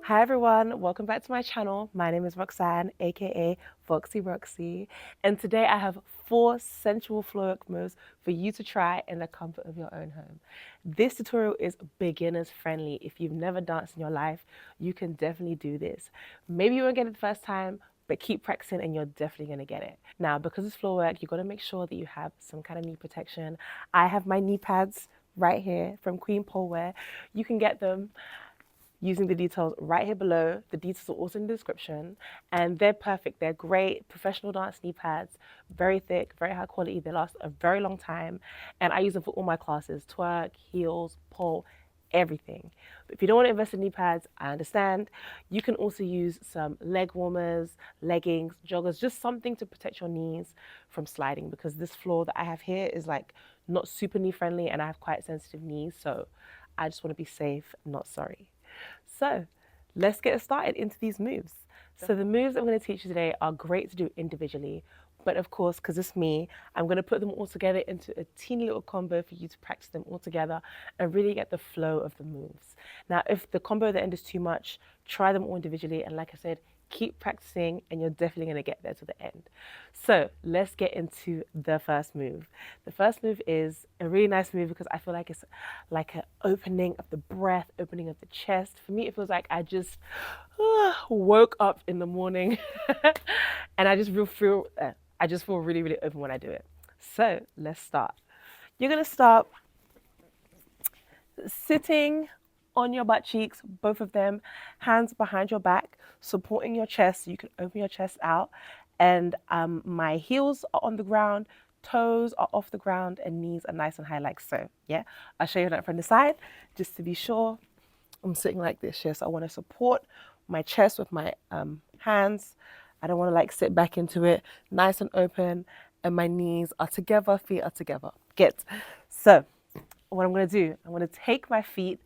Hi everyone, welcome back to my channel. My name is Roxanne, aka Foxy Roxy, and today I have 4 sensual floorwork moves for you to try in the comfort of your own home. This tutorial is beginners friendly. If you've never danced in your life, you can definitely do this. Maybe you won't get it the first time, but keep practicing and you're definitely going to get it. Now, because it's floor work, you've got to make sure that you have some kind of knee protection. I have my knee pads right here from Queen Pole Wear. You can get them using the details right here below. The details are also in the description, and they're perfect. They're great professional dance knee pads, very thick, very high quality. They last a very long time, and I use them for all my classes: twerk, heels, pole, everything. But if you don't want to invest in knee pads, I understand. You can also use some leg warmers, leggings, joggers, just something to protect your knees from sliding, because this floor that I have here is like not super knee friendly and I have quite sensitive knees, so I just want to be safe, not sorry. So let's get started into these moves. So the moves I'm going to teach you today are great to do individually, but of course, because it's me, I'm going to put them all together into a teeny little combo for you to practice them all together and really get the flow of the moves. Now, if the combo at the end is too much, try them all individually, and like I said, keep practicing and you're definitely going to get there to the end. So let's get into the first move. The first move is a really nice move because I feel like it's like an opening of the breath, opening of the chest. For me, it feels like I just woke up in the morning and I just feel really, really open when I do it. So let's start. You're going to start sitting on your butt cheeks, both of them, hands behind your back, supporting your chest so you can open your chest out. And my heels are on the ground, toes are off the ground, and knees are nice and high like so. Yeah, I'll show you that from the side just to be sure. I'm sitting like this. Yes, I want to support my chest with my hands. I don't want to like sit back into it. Nice and open, and my knees are together, feet are together. Good. So what I'm going to do, I'm going to take my feet,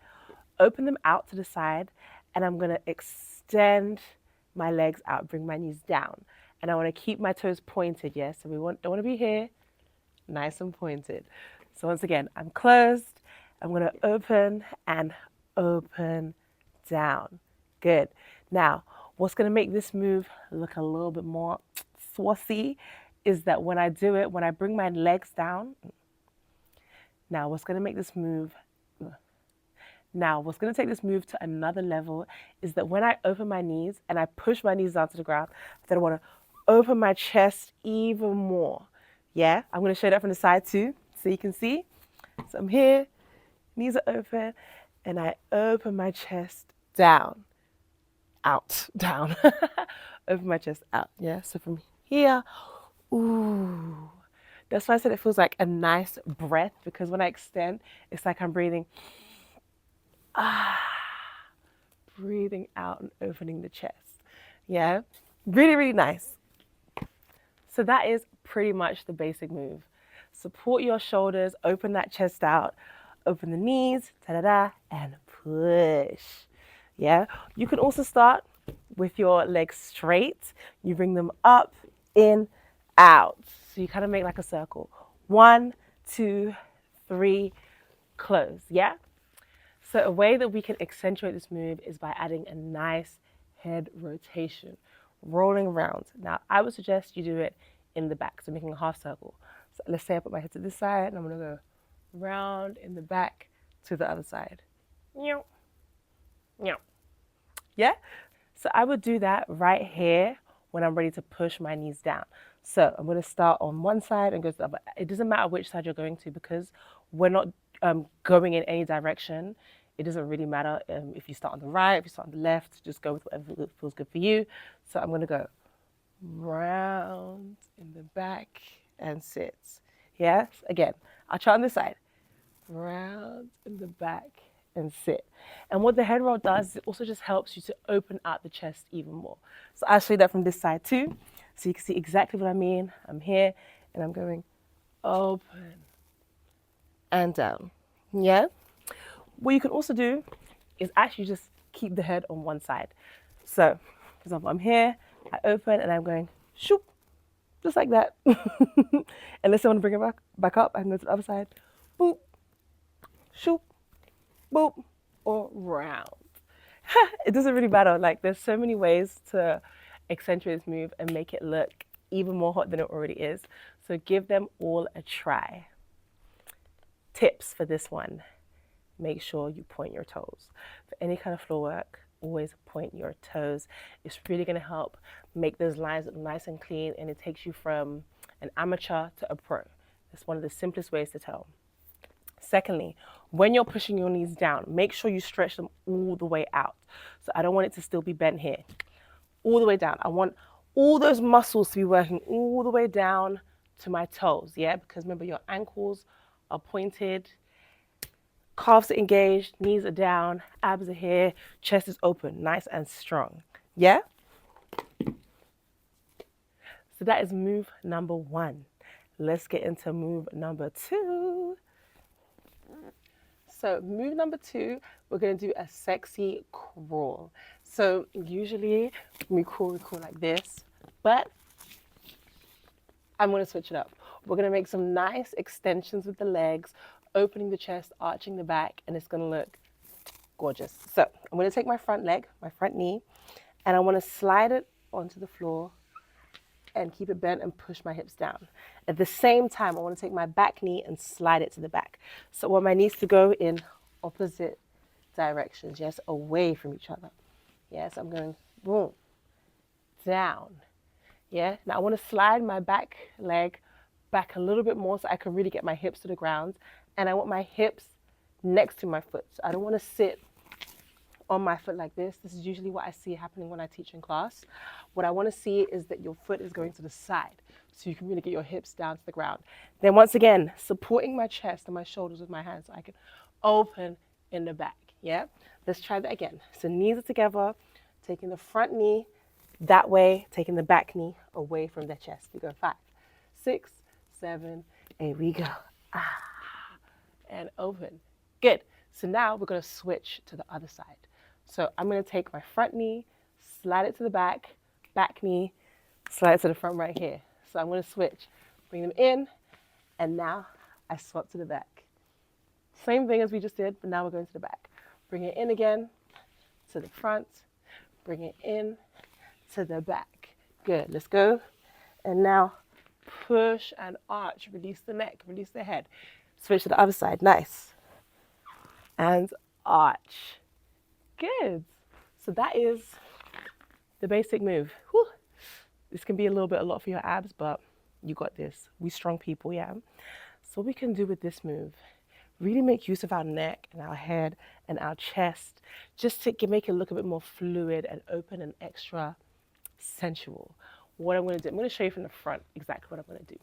open them out to the side, and I'm going to extend my legs out, bring my knees down. And I want to keep my toes pointed, yes? So don't want to be here, nice and pointed. So once again, I'm closed. I'm going to open and open down. Good. Now, what's going to make this move look a little bit more saucy is that when I do it, when I bring my legs down, now what's going to make this move Now, what's going to take this move to another level is that when I open my knees and I push my knees down to the ground, then I want to open my chest even more. Yeah, I'm going to show that from the side too, so you can see. So I'm here, knees are open, and I open my chest down, out, down. Open my chest out. Yeah, so from here, ooh. That's why I said it feels like a nice breath, because when I extend, it's like I'm breathing. Breathing out and opening the chest. Yeah, really, really nice. So that is pretty much the basic move. Support your shoulders, open that chest out, open the knees, ta-da-da, and push. Yeah, you can also start with your legs straight. You bring them up, in, out. So you kind of make like a circle. 1, 2, 3, close. Yeah. So a way that we can accentuate this move is by adding a nice head rotation, rolling around. Now, I would suggest you do it in the back, so making a half circle. So let's say I put my head to this side, and I'm going to go round in the back to the other side. Yeah? So I would do that right here when I'm ready to push my knees down. So I'm going to start on one side and go to the other. It doesn't matter which side you're going to, because we're not going in any direction. It doesn't really matter if you start on the right, if you start on the left, just go with whatever feels good for you. So I'm going to go round in the back and sit. Yes, again, I'll try on this side. Round in the back and sit. And what the head roll does, it also just helps you to open out the chest even more. So I'll show you that from this side too, so you can see exactly what I mean. I'm here and I'm going open and down. Yeah. What you can also do is actually just keep the head on one side. So, for example, I'm here, I open, and I'm going shoop, just like that. And let's say I want to bring it back up, I can go to the other side, boop, shoop, boop, or round. It doesn't really matter. Like, there's so many ways to accentuate this move and make it look even more hot than it already is. So give them all a try. Tips for this one: make sure you point your toes. For any kind of floor work, always point your toes. It's really going to help make those lines look nice and clean, and it takes you from an amateur to a pro. It's one of the simplest ways to tell. Secondly, when you're pushing your knees down, make sure you stretch them all the way out. So I don't want it to still be bent here. All the way down. I want all those muscles to be working all the way down to my toes, yeah? Because remember, your ankles are pointed, calves are engaged, knees are down, abs are here, chest is open, nice and strong, yeah? So that is move number 1. Let's get into move number 2. So move number 2, we're going to do a sexy crawl. So usually we crawl like this, but I'm going to switch it up. We're going to make some nice extensions with the legs, opening the chest, arching the back, and it's going to look gorgeous. So I'm going to take my front leg, my front knee, and I want to slide it onto the floor and keep it bent and push my hips down. At the same time, I want to take my back knee and slide it to the back. So I want my knees to go in opposite directions, yes, away from each other. Yes, I'm going boom, down. Yeah, now I want to slide my back leg back a little bit more so I can really get my hips to the ground. And I want my hips next to my foot. So I don't want to sit on my foot like this. This is usually what I see happening when I teach in class. What I want to see is that your foot is going to the side so you can really get your hips down to the ground. Then once again, supporting my chest and my shoulders with my hands so I can open in the back. Yeah, let's try that again. So knees are together, taking the front knee that way, taking the back knee away from the chest. We go 5, 6, 7, 8, we go. And open. Good. So now we're going to switch to the other side. So I'm going to take my front knee, slide it to the back knee, slide it to the front right here. So I'm going to switch, bring them in, and now I swap to the back. Same thing as we just did, but now we're going to the back. Bring it in again, to the front, bring it in, to the back. Good, let's go. And now push and arch, release the neck, release the head. Switch to the other side, nice. And arch. Good. So that is the basic move. Whew. This can be a lot for your abs, but you got this. We strong people, yeah. So what we can do with this move, really make use of our neck and our head and our chest, just to make it look a bit more fluid and open and extra sensual. What I'm going to do, I'm going to show you from the front exactly what I'm going to do.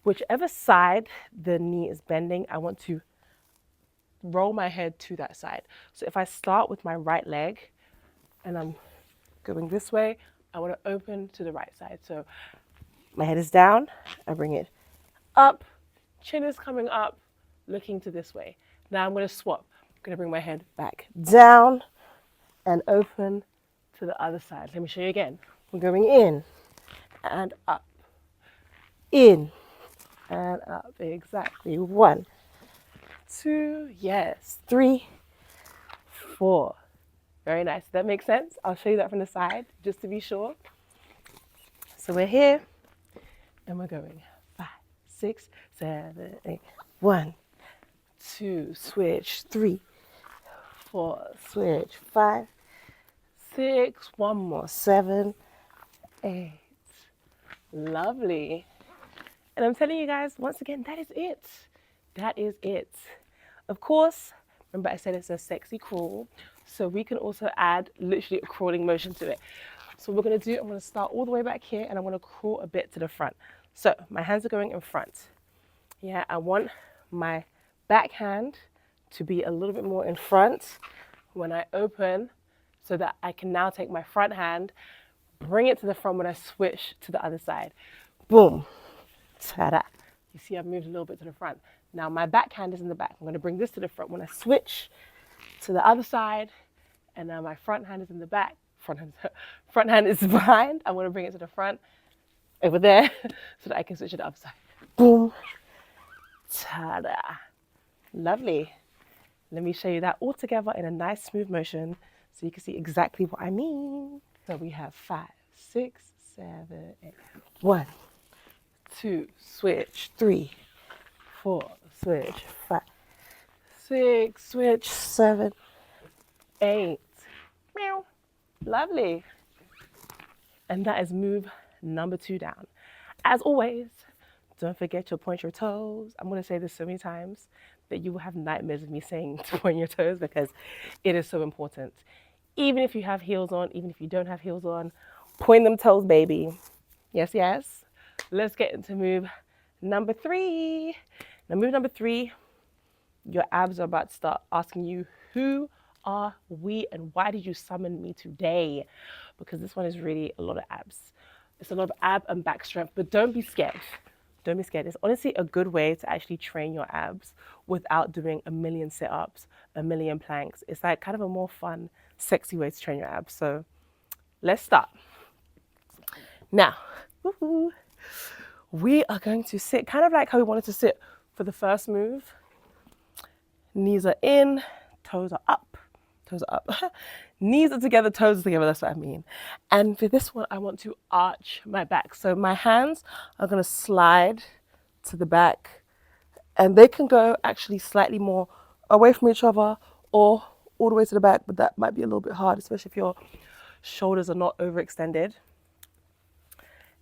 Whichever side the knee is bending, I want to roll my head to that side. So if I start with my right leg and I'm going this way, I want to open to the right side. So my head is down, I bring it up, chin is coming up, looking to this way. Now I'm going to swap. I'm going to bring my head back down and open to the other side. Let me show you again. We're going in and up, in and up. Exactly. 1, 2, yes. 3, 4. Very nice. That makes sense. I'll show you that from the side just to be sure. So we're here and we're going 5, 6, 7, 8. 1, 2, switch. 3, 4, switch. 5, 6. One more. 7, 8. Lovely. And I'm telling you guys, once again, that is it. That is it. Of course, remember I said it's a sexy crawl, so we can also add literally a crawling motion to it. So what we're going to do, I'm going to start all the way back here and I want to crawl a bit to the front. So my hands are going in front. Yeah, I want my back hand to be a little bit more in front when I open so that I can now take my front hand, bring it to the front when I switch to the other side. Boom. Ta-da. You see I've moved a little bit to the front. Now my back hand is in the back. I'm going to bring this to the front when I switch to the other side. And now my front hand is in the back. Front hand is behind. I want to bring it to the front over there so that I can switch to the other side. Boom. Ta-da. Lovely. Let me show you that all together in a nice smooth motion so you can see exactly what I mean. So we have 5, 6, 7, 8. 1, 2, switch, 3, 4, switch, 5, 6, switch, 7, 8. Meow. Lovely. And that is move number 2 down. As always, don't forget to point your toes. I'm going to say this so many times that you will have nightmares of me saying to point your toes because it is so important. Even if you have heels on, even if you don't have heels on, point them toes, baby. Yes, yes. Let's get into move number 3. Now, move number 3, your abs are about to start asking you, who are we and why did you summon me today? Because this one is really a lot of abs. It's a lot of ab and back strength, but don't be scared. Don't be scared. It's honestly a good way to actually train your abs without doing a million sit-ups, a million planks. It's like kind of a more fun, sexy way to train your abs. So let's start. Now, we are going to sit kind of like how we wanted to sit for the first move. Knees are in, toes are up. Toes are up. Knees are together, toes are together, that's what I mean. And for this one, I want to arch my back. So my hands are going to slide to the back, and they can go actually slightly more away from each other or all the way to the back, but that might be a little bit hard, especially if your shoulders are not overextended.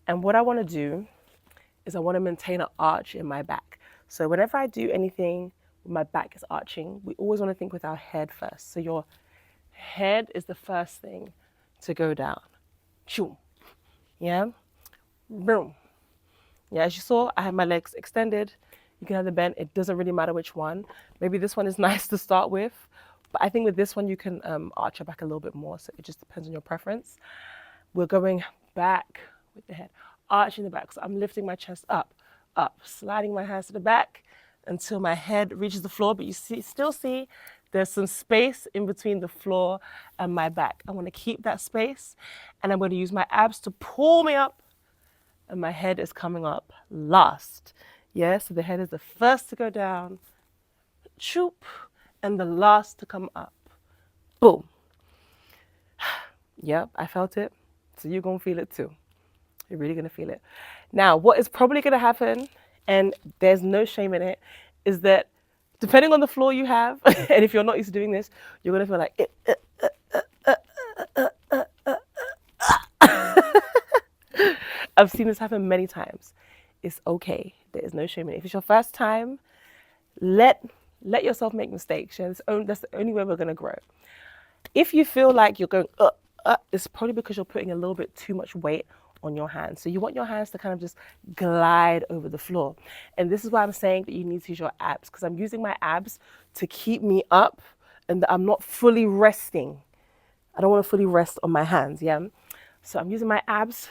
And what I want to do is I want to maintain an arch in my back. So whenever I do anything, my back is arching, we always want to think with our head first. So your head is the first thing to go down. Choo. Yeah? Boom. Yeah, as you saw, I have my legs extended. You can have them bent. It doesn't really matter which one. Maybe this one is nice to start with, but I think with this one you can arch your back a little bit more, so it just depends on your preference. We're going back with the head, arching the back. So I'm lifting my chest up, sliding my hands to the back until my head reaches the floor, but you still see there's some space in between the floor and my back. I want to keep that space, and I'm going to use my abs to pull me up, and my head is coming up last. Yeah, so the head is the first to go down, choop, and the last to come up. Boom. Yep, I felt it. So you're going to feel it too. You're really going to feel it. Now, what is probably going to happen, and there's no shame in it, is that depending on the floor you have, and if you're not used to doing this, you're going to feel like, I've seen this happen many times. It's okay. There is no shame in it. If it's your first time, let yourself make mistakes. That's the only way we're going to grow. If you feel like you're going, it's probably because you're putting a little bit too much weight on your hands. So you want your hands to kind of just glide over the floor. And this is why I'm saying that you need to use your abs, because I'm using my abs to keep me up and I'm not fully resting. I don't want to fully rest on my hands, yeah? So I'm using my abs,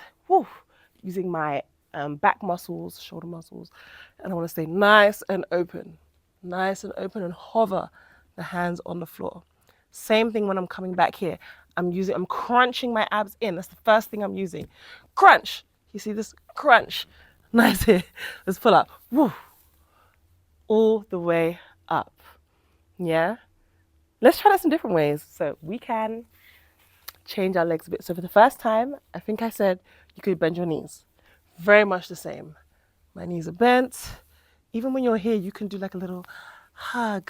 using my back muscles, shoulder muscles, and I want to stay nice and open and hover the hands on the floor. Same thing when I'm coming back here. I'm crunching my abs in. That's the first thing I'm using. Crunch. You see this? Crunch. Nice here. Let's pull up. Woo. All the way up. Yeah? Let's try that some different ways. So we can change our legs a bit. So for the first time, I think I said you could bend your knees. Very much the same. My knees are bent. Even when you're here, you can do like a little hug,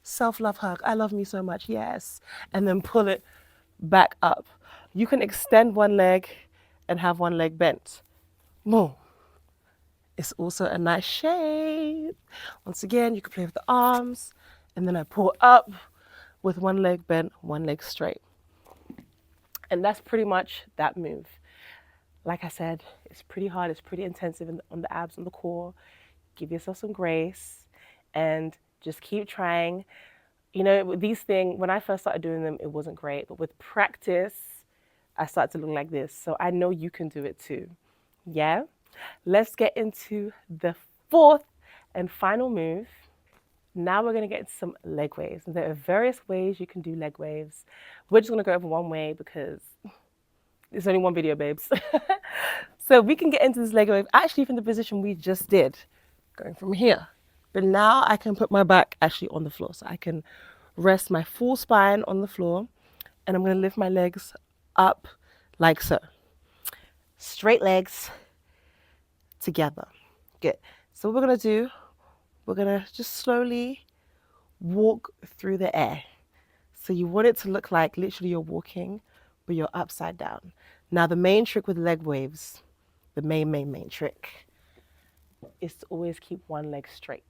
self-love hug. I love me so much, yes. And then pull it back up. You can extend one leg and have one leg bent. Boom. It's also a nice shape. Once again, you can play with the arms, and then I pull up with one leg bent, one leg straight. And that's pretty much that move. Like I said, it's pretty hard, it's pretty intensive on the abs and the core. Give yourself some grace and just keep trying. You know, these things, when I first started doing them, it wasn't great. But with practice, I started to look like this. So I know you can do it too. Yeah? Let's get into the fourth and final move. Now we're going to get into some leg waves. And there are various ways you can do leg waves. We're just going to go over one way because it's only one video, babes. So we can get into this leg wave actually from the position we just did, going from here. But now I can put my back actually on the floor. So I can rest my full spine on the floor, and I'm going to lift my legs up like so. Straight legs together. Good. So what we're going to do, we're going to just slowly walk through the air. So you want it to look like literally you're walking, but you're upside down. Now the main trick with leg waves, the main trick, is to always keep one leg straight.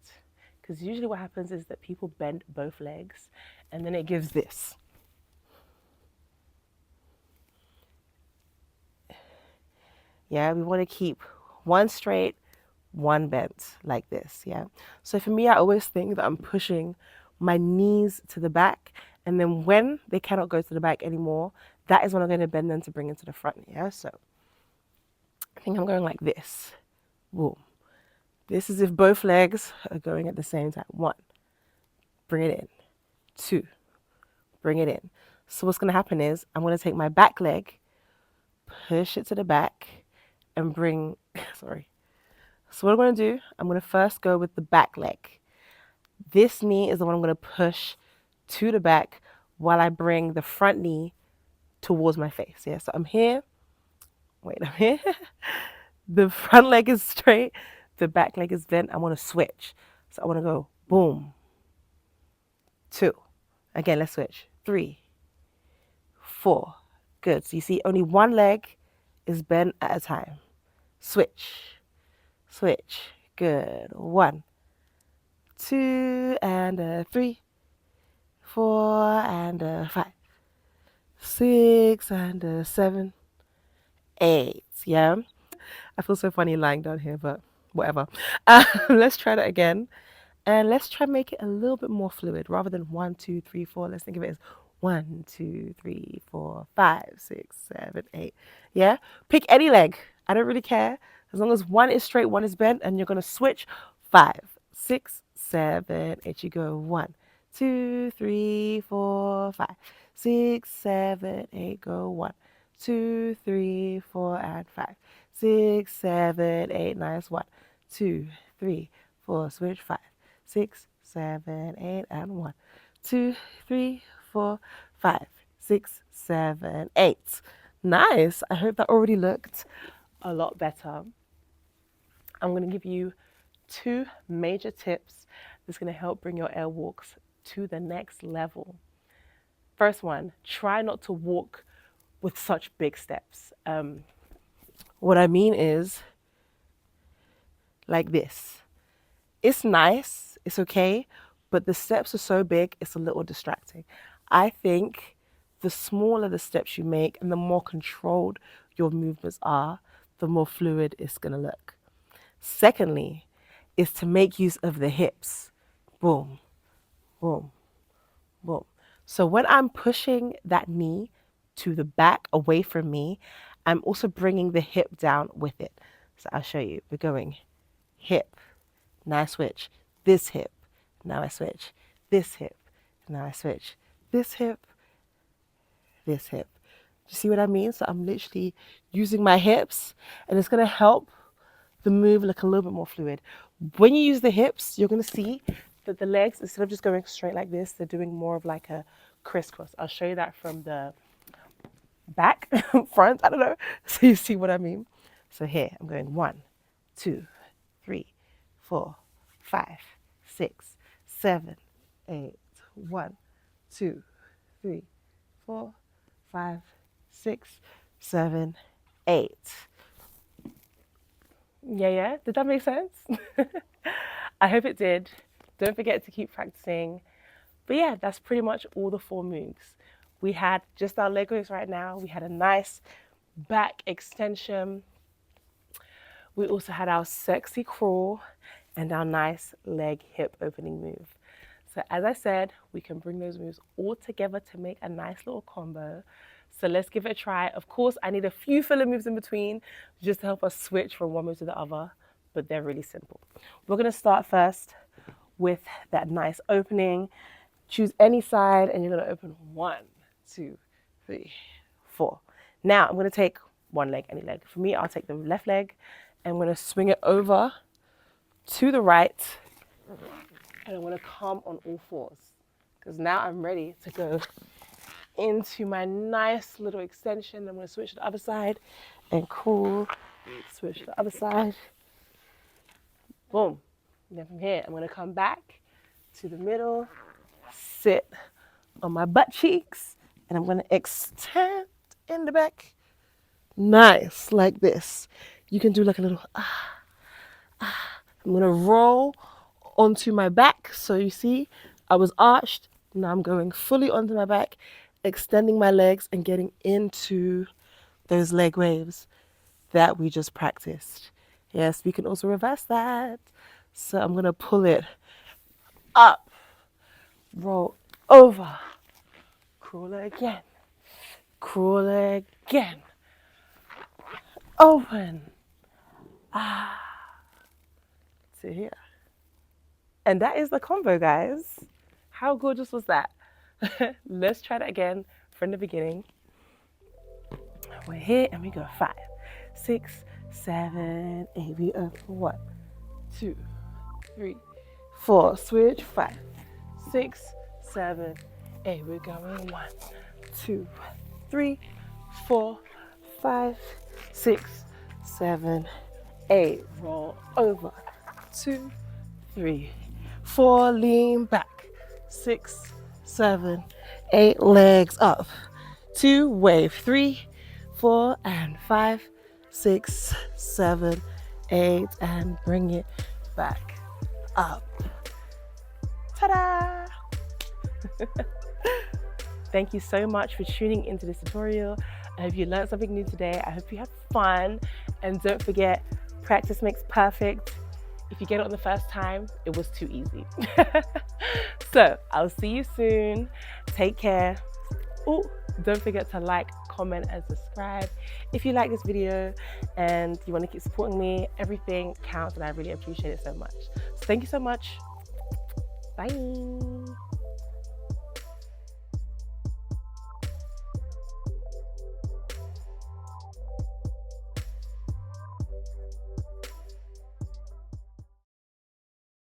Because usually what happens is that people bend both legs and then it gives this. Yeah, we want to keep one straight, one bent like this. Yeah. So for me, I always think that I'm pushing my knees to the back, and then when they cannot go to the back anymore, that is when I'm going to bend them to bring it to the front. Yeah. So I think I'm going like this. Boom. This is if both legs are going at the same time. 1, bring it in. 2, bring it in. So what's going to happen is I'm going to take my back leg, push it to the back, and bring, sorry. So what I'm going to do, I'm going to first go with the back leg. This knee is the one I'm going to push to the back while I bring the front knee towards my face. Yeah, so I'm here. Wait, I'm here. The front leg is straight. The back leg is bent. I want to switch. So I want to go boom. 2. Again, let's switch. 3, 4. Good. So you see only one leg is bent at a time. Switch. Switch. Good. 1, 2, and 3, 4, and 5, 6, and 7, 8. Yeah. I feel so funny lying down here, but whatever. Let's try that again. And let's try and make it a little bit more fluid. Rather than 1, 2, 3, 4, let's think of it as 1, 2, 3, 4, 5, 6, 7, 8. Yeah? Pick any leg. I don't really care. As long as one is straight, one is bent, and you're going to switch. 5, 6, 7, 8. You go 1, 2, 3, 4, 5, 6, 7, 8. Go 1, 2, 3, 4, and 5, 6, 7, 8. Nice. 1, 2, 3, 4. Switch. 5, 6, 7, 8, and 1, 2, 3, 4, 5, 6, 7, 8. Nice. I hope that already looked a lot better. I'm going to give you 2 major tips that's going to help bring your air walks to the next level. First one, try not to walk with such big steps. What I mean is like this. It's nice, it's okay, but the steps are so big, it's a little distracting. I think the smaller the steps you make and the more controlled your movements are, the more fluid it's going to look. Secondly, is to make use of the hips. Boom, boom, boom. So when I'm pushing that knee to the back away from me, I'm also bringing the hip down with it. So I'll show you. We're going hip. Now I switch. This hip. Now I switch. This hip. Now I switch. This hip. This hip. Do you see what I mean? So I'm literally using my hips, and it's going to help the move look a little bit more fluid. When you use the hips, you're going to see that the legs, instead of just going straight like this, they're doing more of like a crisscross. I'll show you that from the back, front, I don't know. So you see what I mean? So here, I'm going 1, 2, 3, 4, 5, 6, 7, 8. 1, 2, 3, 4, 5, 6, 7, 8. Yeah. Did that make sense? I hope it did. Don't forget to keep practicing. But yeah, that's pretty much all the 4 moves. We had just our leg lifts right now. We had a nice back extension. We also had our sexy crawl and our nice leg hip opening move. So as I said, we can bring those moves all together to make a nice little combo. So let's give it a try. Of course, I need a few filler moves in between just to help us switch from one move to the other, but they're really simple. We're going to start first with that nice opening. Choose any side and you're going to open 1, 2, 3, 4. Now I'm going to take one leg, any leg. For me, I'll take the left leg and I'm going to swing it over to the right, and I'm going to come on all 4s. because now I'm ready to go into my nice little extension. I'm going to switch to the other side and cool. Switch to the other side. Boom. And then from here, I'm going to come back to the middle, sit on my butt cheeks, and I'm going to extend in the back. Nice, like this. You can do like a little I'm going to roll onto my back. So you see, I was arched. Now I'm going fully onto my back, extending my legs and getting into those leg waves that we just practiced. Yes, we can also reverse that. So I'm going to pull it up, roll over, crawl again, crawl again, open, to here. And that is the combo, guys. How gorgeous was that? Let's try that again from the beginning. We're here and we go 5, 6, 7, 8. We open 1, 2, 3, 4. Switch 5, 6, 7, 8. We're going 1, 2, 3, 4, 5, 6, 7, 8. Roll over. 2, 3, 4. Lean back. 6, 7, 8. Legs up. 2. Wave. 3, 4, and 5, 6, 7, 8. And bring it back up. Ta-da! Thank you so much for tuning into this tutorial. I hope you learned something new today. I hope you had fun. And don't forget, practice makes perfect. If you get it on the first time, it was too easy. So I'll see you soon. Take care. Oh, don't forget to like, comment, and subscribe. If you like this video and you want to keep supporting me, everything counts and I really appreciate it so much. So thank you so much. Bye.